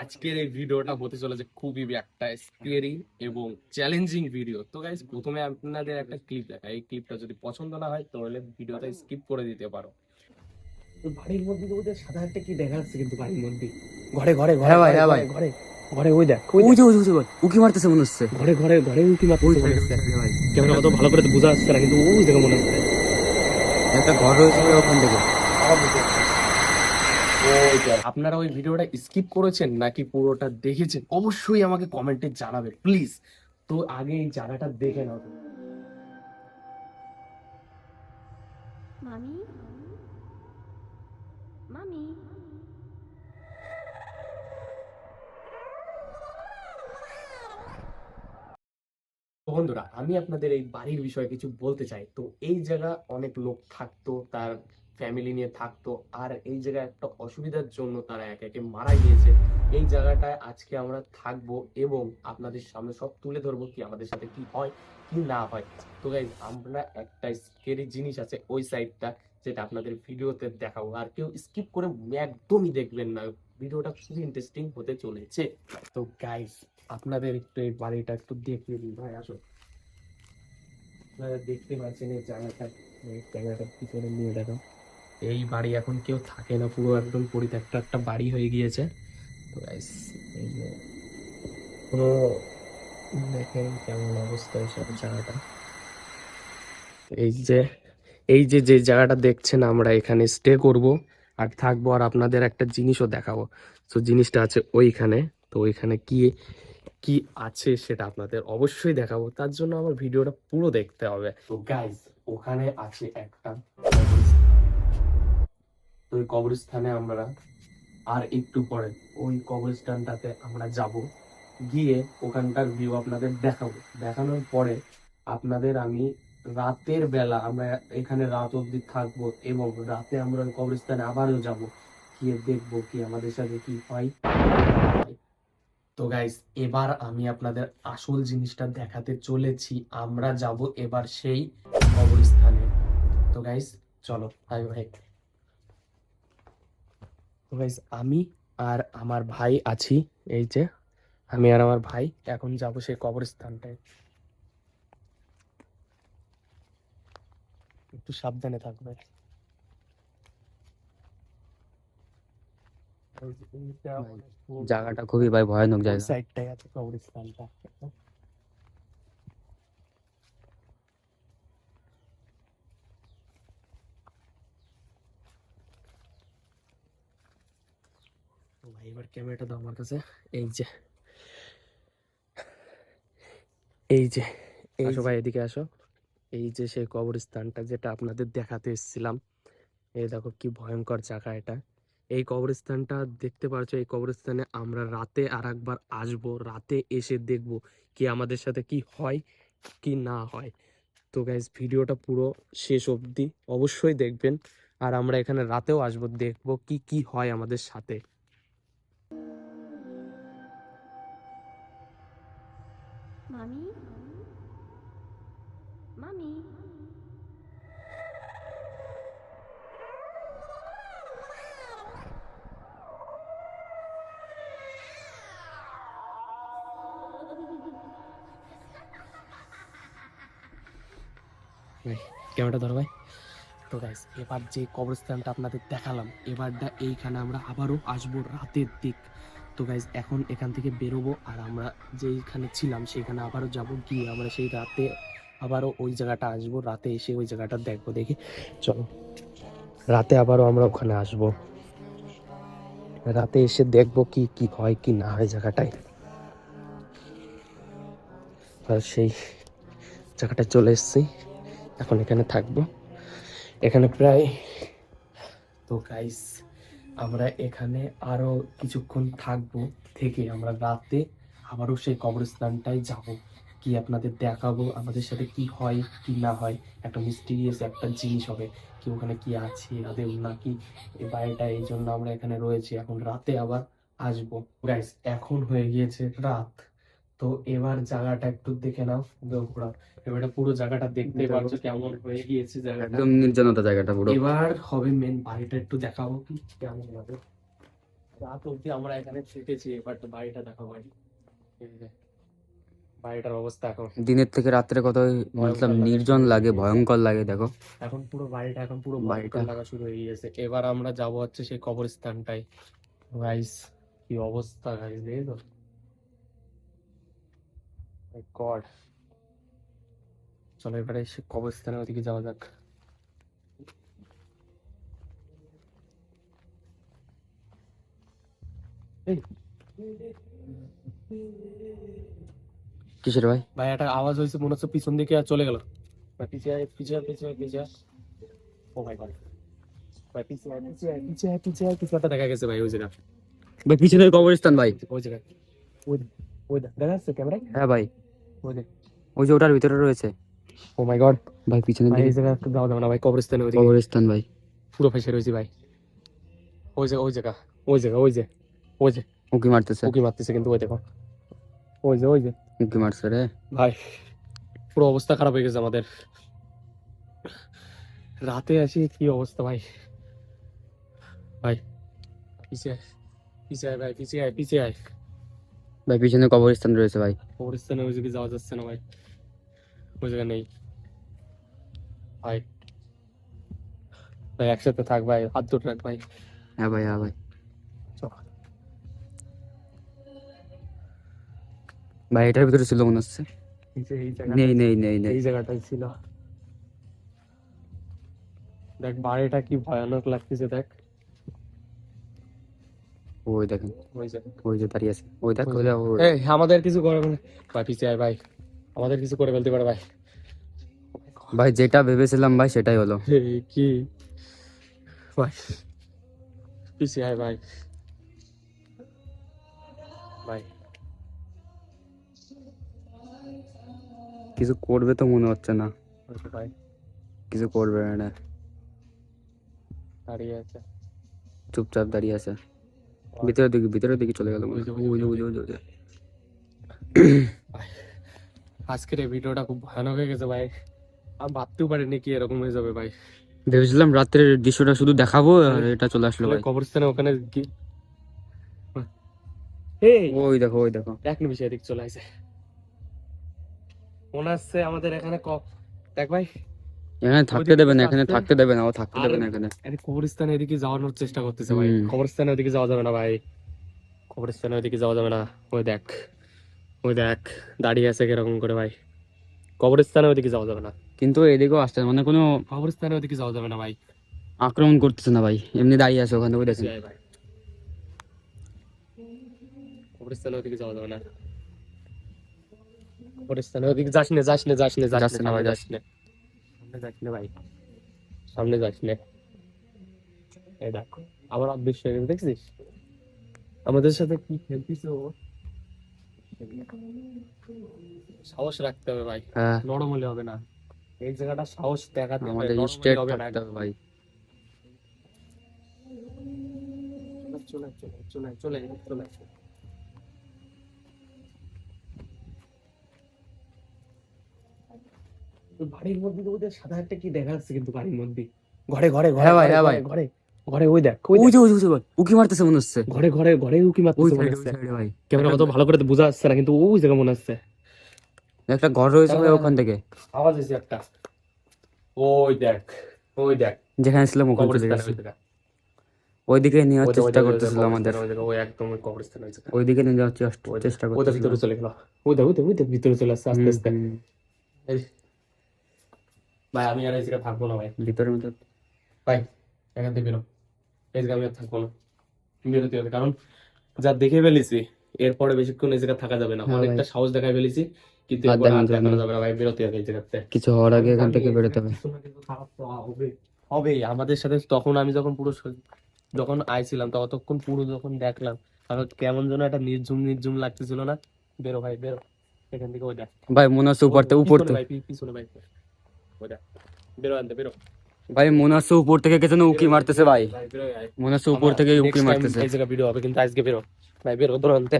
আজকের এই ভিডিওটা হতে চলেছে খুবই একটা স্কেরি এবং চ্যালেঞ্জিং ভিডিও। তো গাইস প্রথমে আপনাদের একটা ক্লিপ দেখা, এই ক্লিপটা যদি পছন্দ না হয় তাহলে ভিডিওটা স্কিপ করে দিতে পারো। তো বাড়ির মধ্যে তো ওদের সাদা একটা কি দেখা যাচ্ছে, কিন্তু বাড়ির মধ্যে ঘরে ঘরে ঘরে হ্যাঁ ভাই, ঘরে হ্যাঁ ভাই। ঘরে ঘরে ওই দেখ ওই যে উকি মারতেছে মনে হচ্ছে। ঘরে ঘরে ঘরে উঁকি ওই মারতেছে মনে সাইডে, ওই হচ্ছে। সাইডে ভাই। ক্যামেরা অত ভালো করে তো বোঝা যাচ্ছে না, কিন্তু ওই দেখে মনে হচ্ছে একটা ঘর রয়েছে ভাই ওখান থেকে। আপনারা ওই ভিডিওটা স্কিপ করেছেন নাকি পুরোটা দেখেছেন অবশ্যই আমাকে কমেন্টে জানাবে প্লিজ। তো আগে এই জায়গাটা দেখে নাও। মামি মামি তো বন্ধুরা, আমি আপনাদের এই বাড়ির বিষয়ে কিছু বলতে চাই। তো এই জায়গা অনেক লোক থাকতো, তার ফ্যামিলি নিয়ে থাকতো, আর এই জায়গায় একটা অসুবিধার জন্য তারা একে একে মারা গিয়েছে। এই জায়গাটায় আজকে আমরা থাকবো এবং আপনাদের সামনে সব তুলে ধরবো কি আমাদের সাথে কি হয় কি না হয়। তো গাইজ, আমরা একটা স্কেরি জিনিস আছে ওই সাইডটা, যেটা আপনাদের ভিডিওতে দেখাবো, আর কেউ স্কিপ করে একদমই দেখবেন না। ভিডিওটা খুবই ইন্টারেস্টিং হতে চলেছে। তো গাইজ, আপনাদের একটু এই বাড়িটা একটু দেখিয়ে দিই ভাই, আসো। আপনারা দেখতে পাচ্ছেন এই জায়গাটা, এই জায়গাটার পিছনে নিয়ে দেখো। এই বাড়ি এখন কেউ থাকে না, পুরো একদম পরিত্যক্ত একটা বাড়ি হয়ে গিয়েছে। তো গাইস, এই যে পুরো দেখেন কেমন অবস্থা এইসব জায়গাটা। এই যে এই যে যে জায়গাটা দেখছেন, আমরা এখানে স্টে করব আর থাকবো, আর আপনাদের একটা জিনিসও দেখাবো। তো জিনিসটা আছে ওইখানে। তো ওইখানে কি কি আছে সেটা আপনাদের অবশ্যই দেখাবো, তার জন্য আমার ভিডিওটা পুরো দেখতে হবে। তো গাইজ, ওখানে আছে একটা কবরস্থান। তো ওই কবরস্থানে আমরা আর একটু পরে ওই কবরস্থানটাতে আমরা যাব, গিয়ে ওখানকার ভিউ আপনাদের দেখাবো। দেখানোর পরে আপনাদের আমি রাতের বেলা আমরা এখানে রাত অবধি থাকবো এবং রাতে আমরা ওই কবরস্থানে আবারও যাব, গিয়ে দেখবো কি আমাদের সাথে কি হয়। তো গাইস, এবার আমি আপনাদের আসল জিনিসটা দেখাতে চলেছি। আমরা যাব এবার সেই কবরস্থানে। তো গাইস, চলো ভাই ভাই। তো গাইস, আমি আর আমার ভাই আছি, এই যে আমি আর আমার ভাই এখন যাব সেই কবরস্থানটায়। একটু সাবধানে থাকবে। ভাই, জায়গাটা খুবই ভাই ভয়ানক ওই জায়গা। সাইডটাই আছে কবরস্থানটা। তো ভাই, এবার ক্যামেরাটা দাও আমার কাছে। এই যে এই যে আসো ভাই, এদিকে আসো। এই যে সেই কবরস্থানটা যেটা আপনাদের দেখাতে এসেছিলাম। এই দেখো কি ভয়ঙ্কর জায়গা এটা। এই কবরস্থানটা দেখতে পাচ্ছ, এই কবরস্থানে আমরা রাতে আর একবার আসবো, রাতে এসে দেখবো কি আমাদের সাথে কি হয় কি না হয়। তো গাইজ, ভিডিওটা পুরো শেষ অবধি অবশ্যই দেখবেন, আর আমরা এখানে রাতেও আসবো, দেখবো কি কি হয় আমাদের সাথে। মামি মামি ক্যামেরাটা ধরো ভাই। তো গাইস, এবার যে কবরস্থানটা আপনাদের দেখালাম, এবারটা এইখানে আমরা আবারও আসবো রাতের দিক। তো গাইস, এখন এখান থেকে বেরোবো, আর আমরা যেইখানে ছিলাম সেখানে আবারও যাব, গিয়ে আমরা সেই রাতে আবারও ওই জায়গাটা আসবো, রাতে এসে ওই জায়গাটা দেখবো। দেখি, চলো রাতে আবারও আমরা ওখানে আসবো, রাতে এসে দেখবো কি কি হয় কি না হয় জায়গাটায়। আর সেই জায়গাটায় চলে এসেছি, এখন এখানে থাকবো, এখানে প্রায়। তো গাইস, আমরা এখানে আরো কিছুক্ষণ থাকবো, থেকে আমরা রাতে আবারও সেই কবরস্থানটায় যাব, কি আপনাদের দেখাবো আমাদের সাথে কি হয় কি না হয়। একটা মিস্টিরিয়াস একটা জিনিস হবে, কি ওখানে কি আছে আদেও নাকি এই বাড়িটা, এই জন্য আমরা এখানে রয়েছি। এখন রাতে আবার আসবো। গাইস, এখন হয়ে গিয়েছে রাত। তো এবার জায়গাটা একটু দেখে নাও, ঘোরা। এবার পুরো জায়গাটা দেখতে পাচ্ছ কেমন হয়ে গিয়েছে জায়গাটা। একদম নির্জনতা জায়গাটা পুরো। এবার হবে মেন বাড়িটা একটু দেখাবো কি কেমন হবে। রাত অবধি আমরা এখানে থেকেছি, এবার তো বাড়িটা দেখো ভাই। এই যে বাড়িটার অবস্থা এখন দিনের থেকে রাত্রে কত মতলব নির্জন লাগে, ভয়ঙ্কর লাগে। দেখো এখন পুরো বাড়িটা এখন পুরো বাড়িটা। ভয়ঙ্কর লাগা শুরু হয়ে গেছে। এবার আমরা যাব হচ্ছে সেই কবরস্থানটাই। গাইস কি অবস্থা গাইস, দেখো গড। চলো এবারে সে কবরস্থানের ওদিকে যাওয়া যাক। এই কিসের ভাই? ভাই একটা আওয়াজ হয়েছে, মনে হচ্ছে পিছন দিকে আর চলে গেল। ভাই পিছিয়ে আয়, পিছিয়ে আয়, পিছিয়ে আয়, পিছিয়ে আয়। ও মাই গড, ভাই পিছিয়ে আয়, পিছিয়ে আয়, পিছিয়ে আয়, পিছিয়ে আয়। কিছু একটা দেখা গেছে ভাই ওই জায়গা, ভাই পিছনের কবরস্থান ভাই। ওই জায়গায়। ওই ওই দেখা যাচ্ছে ক্যামেরায়? হ্যাঁ ভাই, ওই যে, ওই যে ওটার ভিতরে রয়েছে। ও মাই গড ভাই পিছনের ভাই, এই দিকে জায়গা একটু যাওয়া যাবে না ভাই, কবরস্থানে ওইদিকে কবরস্থান ভাই। পুরো ফেসে রয়েছি ভাই। ওই যে ওই জায়গা, ওই জায়গা, ওই যে, ওই যে উকি মারতেছে, উকি মারতেছে কিন্তু, ওই দেখো, ওই যে, ওই যে উকি মারছে রে ভাই। পুরো অবস্থা খারাপ হয়ে গেছে আমাদের, রাতে আসি কি অবস্থা ভাই। ভাই পিছিয়ে আয়, পিছিয়ে আয় ভাই, পিছিয়ে আয়, পিছিয়ে আয়। ভাই। পিছনে কবরস্থান রয়েছে ভাই। কবরস্থানে ওই জায়গায় যাওয়া যাচ্ছে না ভাই, ওই জায়গা নেই ভাই। ভাই একসাথে থাক ভাই, হাত দুটো রাখ ভাই। হ্যাঁ ভাই, হ্যাঁ ভাই। চল। ভাই এটার ভিতরে ছিল মনে হচ্ছে। এই যে এই জায়গা, নেই নেই নেই নেই। এই জায়গাটাই ছিল। দেখ বাড়িটা কি ভয়ানক লাগতেছে, দেখ ওই দেখেন, ওই যে, ওই যে দাঁড়িয়ে আছে, ওই দেখ, ওই ওই যে। দেখ, ওই। এই আমাদের কিছু করে ভাই, পিছিয়ে আয় ভাই, আমাদের কিছু করে ফেলতে পারে ভাই। ভাই যেটা ভেবেছিলাম ভাই সেটাই হলো। এই কি ভাই, পিছিয়ে আয় ভাই, ভাই কিছু করবে তো মনে হচ্ছে না, ওই যে ভাই কিছু করবে না, দাঁড়িয়ে আছে। চুপচাপ দাঁড়িয়ে আছে। ভিতরের দিকে, ভিতরের দিকে চলে গেল মনে ওই যে, হয়। ওই যে, ওই যে, ওই যে, ওই যে। ভাই, আজকের এই ভিডিওটা খুব ভয়ানক হয়ে গেছে ভাই, আমি ভাবতেও পারিনি কি এরকম হয়ে যাবে ভাই। ভেবেছিলাম রাত্রের দৃশ্যটা শুধু দেখাবো, আর এটা চলে আসলো ভাই। কবরস্থানে ওখানে এই ওই দেখো, ওই দেখো। এক নিমিষে এদিক চলে আসে, মনে হচ্ছে আমাদের এখানে দেখ ভাই, এখানে থাকতে ওইদিকে দেবে না, কিছু এখানে আসছে। থাকতে দেবে না, ও থাকতে দেবে আর না এখানে। কবরস্থানে এদিকে যাওয়ানোর চেষ্টা করতেছে ভাই, হুম। কবরস্থানে ওদিকে যাওয়া যাবে না ভাই, কবরস্থানে ওদিকে যাওয়া যাবে না। ওই দেখ, ওই দেখ দাঁড়িয়ে আছে কিরকম করে ভাই, কবরস্থানে ওদিকে যাওয়া যাবে না, কিন্তু এদিকেও আসছে মানে কোনো কবরস্থানে ওদিকে যাওয়া যাবে না ভাই। আক্রমণ করতেছে না ভাই, এমনি দাঁড়িয়ে আছে ওখানে, ওই দেখেন। পিছিয়ে আয় ভাই, কবরস্থানে ওদিকে যাওয়া যাবে না, কবরস্থানে ওদিকে যাস না, যাস না, যাস না, যাস যাচ্ছে না না ভাই, ভাই, যাস না, সামনে যাস না ভাই, সামনে যাস না। এই দেখ আবার অদৃশ্য হয়ে গেছে, দেখছিস আমাদের সাথে কি খেলতিস ও। সাহস রাখতে হবে ভাই, হ্যাঁ, নরম হলে হবে না, এই জায়গাটা সাহস দেখাতে হবে, আমাদের নরম হলে স্টেট হবে না। থাকতে হবে ভাই। চলে চলে চলে চলে চলে বাড়ির মধ্যে তো ওদের সাদা একটা কি দেখা যাচ্ছে কিন্তু, বাড়ির মধ্যে ঘরে ঘরে ঘরে হ্যাঁ ভাই, ঘরে হ্যাঁ ভাই। ঘরে ঘরে, ওই দেখ, ওই যে, ওই যে, ওই যে ভাই, উকি মারতেছে মনে হচ্ছে। ঘরে ঘরে ঘরে উকি ওই মারতেছে মনে সাইডে, ওই হচ্ছে। সাইডে ভাই। ক্যামেরা কত ভালো করে তো বোঝা যাচ্ছে না, কিন্তু ওই জায়গা মনে হচ্ছে একটা ঘর রয়েছে ভাই ওখান থেকে, আওয়াজ হয়েছে একটা। ওই দেখ, ওই দেখ যেখানে ছিলাম ওখানে চলে কবরস্থানে গেছে। ওই জায়গা, ওইদিকে নেওয়ার ওই যে, ওই চেষ্টা যে, ওই করতেছিল জায়গা, আমাদের, কবরস্থানে ওই জায়গা, ওই একদম ওই কবরস্থানে ওই জায়গা। ওইদিকে নিয়ে যাওয়ার ওই চেষ্টা ওদের করতেছিল। ভিতরে চলে গেল, ওই দেখ, ওই দেখ, ওই দেখ ভিতরে চলে আসছে আস্তে হুম, আস্তে। হুম। এই, ভাই আমি আর এই জায়গায় থাকবো না ভাই, ভিতরের মধ্যে ভাই এখান থেকে বেরো, এই জায়গায় আমি আর থাকবো না, বেরোতে হবে, কারণ যা দেখে ফেলেছি এরপরে বেশিক্ষণ এই জায়গায় থাকা যাবে না, হ্যাঁ অনেকটা সাহস দেখাই ফেলেছি, কিন্তু আর এরপরে আর দেখানো যাবে দেখানো না। যাবে না ভাই, বেরোতে হবে এই জায়গাতে। কিছু হওয়ার আগে এখান আমি থেকে এই বেরোতে জায়গায় হবে। কিছু না কিছু খারাপ তো হবে আমাদের সাথে। তখন আমি যখন পুরো যখন আইছিলাম ততক্ষণ পুরো যখন দেখলাম, তখন কেমন যেন একটা নির্ঝুম নির্ঝুম লাগতেছিল না। বেরো ভাই বেরো এখান থেকে, ওই দেখ ভাই মনে হচ্ছে উপর থেকে, উপর পিছনে থেকে ভাই, পিছনে ভাই, ওই দেখ, বেরো আনতে বেরো ভাই, মনে হচ্ছে উপর থেকে কে যেন উকি মারতেছে ভাই, বেরো ভাই। মনে হচ্ছে উপর থেকে উকি Next time মারতেছে। এই জায়গায় ভিডিও হবে কিন্তু, আজকে বেরো ভাই, বেরো ধরো আনতে।